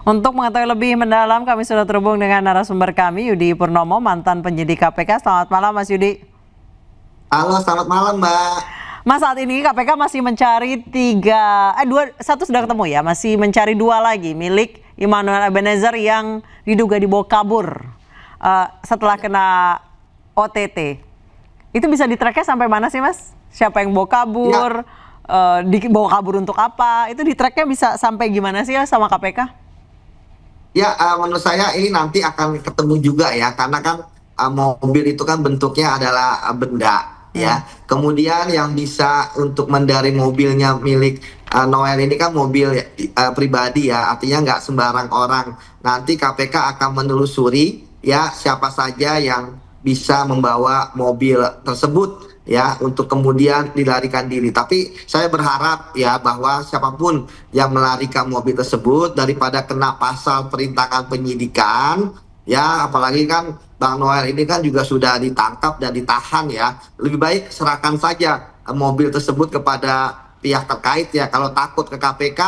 Untuk mengetahui lebih mendalam, kami sudah terhubung dengan narasumber kami, Yudi Purnomo, mantan penyidik KPK. Selamat malam, Mas Yudi. Halo, selamat malam, Mbak. Mas, saat ini KPK masih mencari satu sudah ketemu ya, masih mencari dua lagi milik Immanuel Ebenezer yang diduga dibawa kabur setelah kena OTT. Itu bisa di-track-nya sampai mana sih, Mas? Siapa yang bawa kabur? Dibawa kabur untuk apa? Itu di-track-nya bisa sampai gimana sih ya sama KPK? Ya, menurut saya ini nanti akan ketemu juga ya, karena kan mobil itu kan bentuknya adalah benda ya. Kemudian yang bisa untuk mendaring mobilnya milik Noel ini kan mobil pribadi ya, artinya nggak sembarang orang. Nanti KPK akan menelusuri ya siapa saja yang bisa membawa mobil tersebut ya untuk kemudian dilarikan diri. Tapi saya berharap ya bahwa siapapun yang melarikan mobil tersebut daripada kena pasal perintangan penyidikan ya, apalagi kan Bang Noel ini kan juga sudah ditangkap dan ditahan ya, lebih baik serahkan saja mobil tersebut kepada pihak terkait ya. Kalau takut ke KPK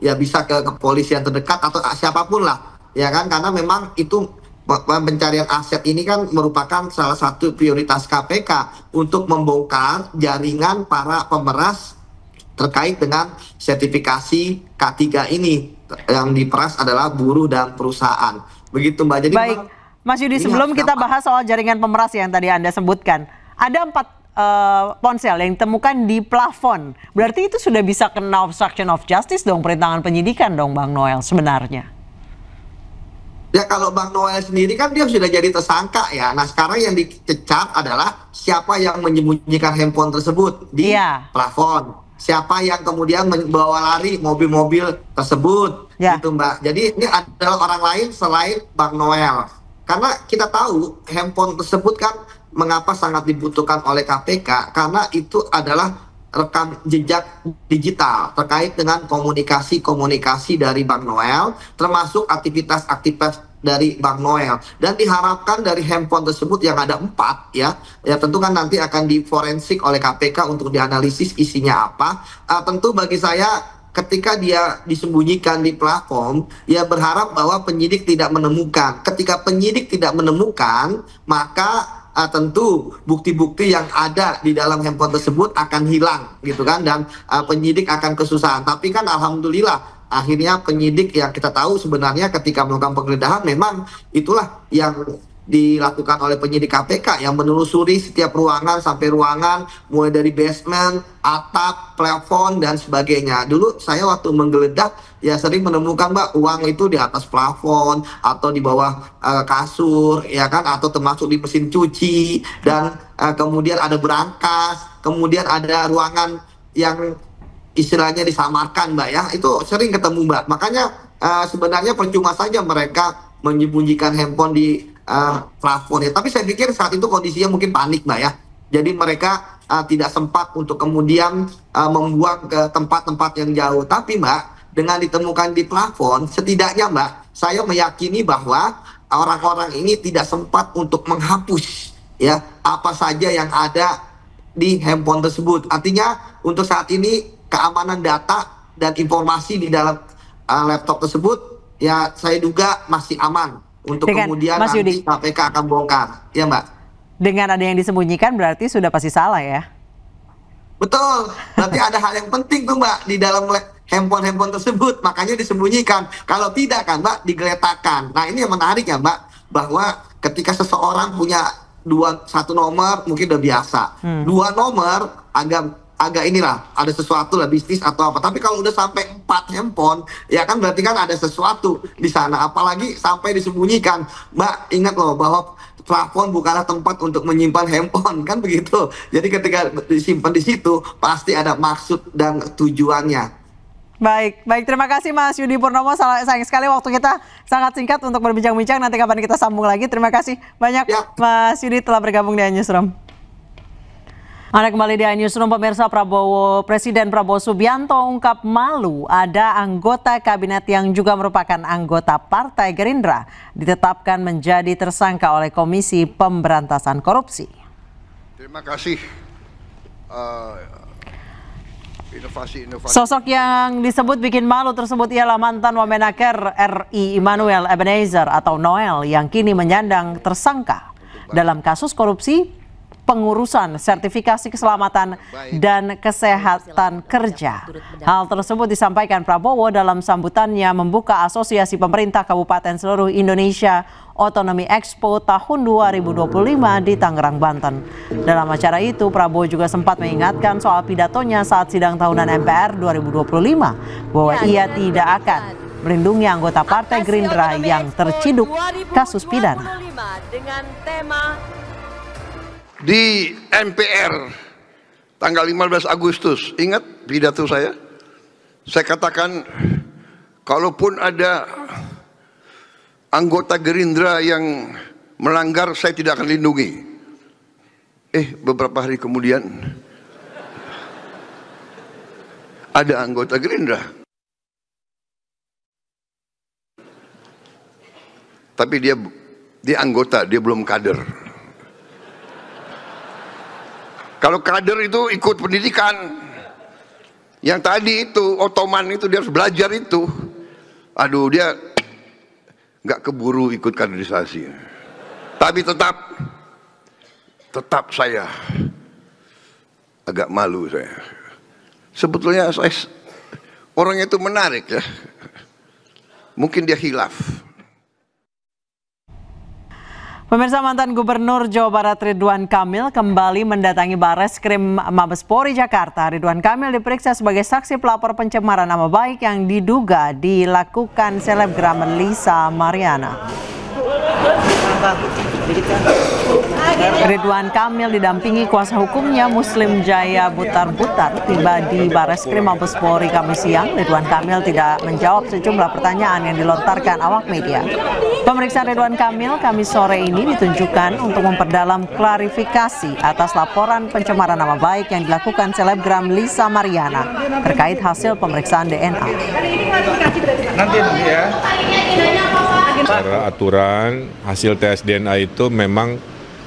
ya bisa ke kepolisian terdekat atau siapapun lah ya kan, karena memang itu pencarian aset ini kan merupakan salah satu prioritas KPK untuk membongkar jaringan para pemeras terkait dengan sertifikasi K3 ini. Yang diperas adalah buruh dan perusahaan. Begitu, Mbak. Jadi baik, Mas Yudi, sebelum kita bahas soal jaringan pemeras yang tadi Anda sebutkan, ada 4 ponsel yang ditemukan di plafon. Berarti itu sudah bisa kena obstruction of justice dong, perintangan penyidikan dong, Bang Noel sebenarnya. Ya, kalau Bang Noel sendiri kan dia sudah jadi tersangka ya. Nah, sekarang yang dicecar adalah siapa yang menyembunyikan handphone tersebut di plafon. Siapa yang kemudian membawa lari mobil-mobil tersebut, gitu, Mbak. Jadi ini adalah orang lain selain Bang Noel. Karena kita tahu handphone tersebut kan mengapa sangat dibutuhkan oleh KPK, karena itu adalah rekam jejak digital terkait dengan komunikasi dari Bang Noel, termasuk aktivitas-aktivitas dari Bang Noel. Dan diharapkan dari handphone tersebut yang ada 4 ya tentu kan nanti akan diforensik oleh KPK untuk dianalisis isinya apa. Tentu bagi saya ketika dia disembunyikan di platform, ya berharap bahwa penyidik tidak menemukan. Ketika penyidik tidak menemukan, maka tentu bukti-bukti yang ada di dalam handphone tersebut akan hilang gitu kan, dan penyidik akan kesusahan. Tapi kan alhamdulillah akhirnya penyidik yang kita tahu sebenarnya ketika melakukan penggeledahan memang itulah yang dilakukan oleh penyidik KPK yang menelusuri setiap ruangan sampai ruangan, mulai dari basement, atap, plafon dan sebagainya. Dulu saya waktu menggeledah ya sering menemukan, Mbak, uang itu di atas plafon atau di bawah kasur ya kan, atau termasuk di mesin cuci, dan kemudian ada berangkas, kemudian ada ruangan yang istilahnya disamarkan, Mbak ya. Itu sering ketemu, Mbak. Makanya sebenarnya percuma saja mereka menyembunyikan handphone di plafon ya. Tapi saya pikir saat itu kondisinya mungkin panik, Mbak ya. Jadi mereka tidak sempat untuk kemudian membuang ke tempat-tempat yang jauh. Tapi Mbak, dengan ditemukan di plafon, setidaknya Mbak, saya meyakini bahwa orang-orang ini tidak sempat untuk menghapus ya apa saja yang ada di handphone tersebut. Artinya untuk saat ini keamanan data dan informasi di dalam laptop tersebut ya saya duga masih aman. Untuk kemudian Mas nanti Yudi, KPK akan bongkar, ya Mbak. Dengan ada yang disembunyikan berarti sudah pasti salah ya? Betul, berarti ada hal yang penting tuh Mbak di dalam handphone tersebut, makanya disembunyikan. Kalau tidak kan Mbak, digeletakkan. Nah ini yang menarik ya Mbak, bahwa ketika seseorang punya satu nomor mungkin udah biasa, 2 nomor agak inilah ada sesuatu lah, bisnis atau apa. Tapi kalau udah sampai 4 handphone ya kan berarti kan ada sesuatu di sana, apalagi sampai disembunyikan. Mbak ingat loh bahwa plafon bukanlah tempat untuk menyimpan handphone kan begitu. Jadi ketika disimpan di situ pasti ada maksud dan tujuannya. Baik, terima kasih Mas Yudi Purnomo. Sayang sekali waktu kita sangat singkat untuk berbincang-bincang. Nanti kapan kita sambung lagi. Terima kasih banyak Mas Yudi telah bergabung di iNewsroom. Anda kembali di iNewsroom, pemirsa. Presiden Prabowo Subianto ungkap malu ada anggota kabinet yang juga merupakan anggota Partai Gerindra ditetapkan menjadi tersangka oleh Komisi Pemberantasan Korupsi. Terima kasih Sosok yang disebut bikin malu tersebut ialah mantan Wamenaker RI Immanuel Ebenezer atau Noel yang kini menyandang tersangka dalam kasus korupsi pengurusan sertifikasi keselamatan dan kesehatan kerja. Hal tersebut disampaikan Prabowo dalam sambutannya membuka Asosiasi Pemerintah Kabupaten Seluruh Indonesia Otonomi Expo tahun 2025 di Tangerang, Banten. Dalam acara itu, Prabowo juga sempat mengingatkan soal pidatonya saat sidang tahunan MPR 2025 bahwa ia tidak akan melindungi anggota Partai Gerindra yang terciduk kasus pidana. Dengan tema di MPR tanggal 15 Agustus, ingat pidato saya katakan kalaupun ada anggota Gerindra yang melanggar, saya tidak akan lindungi. Beberapa hari kemudian ada anggota Gerindra, tapi dia anggota, dia belum kader. Kalau kader itu ikut pendidikan, yang tadi itu Otoman itu dia harus belajar itu. Aduh, dia nggak keburu ikut kaderisasi. Tapi tetap saya agak malu saya. Sebetulnya orangnya itu menarik ya. Mungkin dia khilaf. Pemirsa, mantan Gubernur Jawa Barat Ridwan Kamil kembali mendatangi Bareskrim Mabespori Jakarta. Ridwan Kamil diperiksa sebagai saksi pelapor pencemaran nama baik yang diduga dilakukan selebgram Lisa Mariana. Ridwan Kamil didampingi kuasa hukumnya Muslim Jaya Butar-Butar tiba di Bareskrim Mabespori Kamis siang. Ridwan Kamil tidak menjawab sejumlah pertanyaan yang dilontarkan awak media. Pemeriksaan Ridwan Kamil Kamis sore ini ditunjukkan untuk memperdalam klarifikasi atas laporan pencemaran nama baik yang dilakukan selebgram Lisa Mariana terkait hasil pemeriksaan DNA. Nanti ya. Secara aturan hasil tes DNA itu memang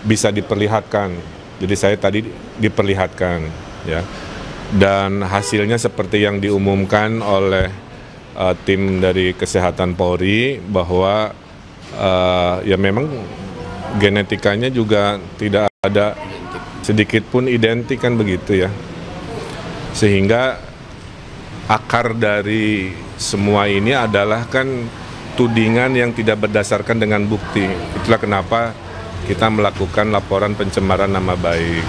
bisa diperlihatkan. Jadi saya tadi diperlihatkan ya. Dan hasilnya seperti yang diumumkan oleh tim dari Kesehatan Polri bahwa ya memang genetikanya juga tidak ada sedikit pun identik kan begitu ya. Sehingga akar dari semua ini adalah kan tudingan yang tidak berdasarkan dengan bukti. Itulah kenapa kita melakukan laporan pencemaran nama baik.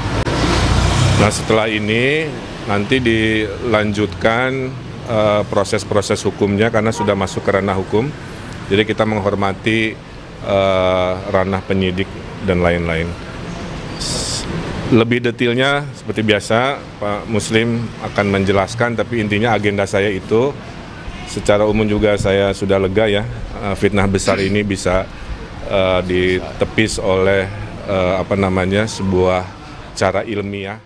Nah, setelah ini nanti dilanjutkan proses-proses hukumnya karena sudah masuk ke ranah hukum. Jadi kita menghormati ranah penyidik dan lain-lain. Lebih detailnya seperti biasa Pak Muslim akan menjelaskan, tapi intinya agenda saya itu secara umum juga saya sudah lega ya, fitnah besar ini bisa ditepis oleh sebuah cara ilmiah.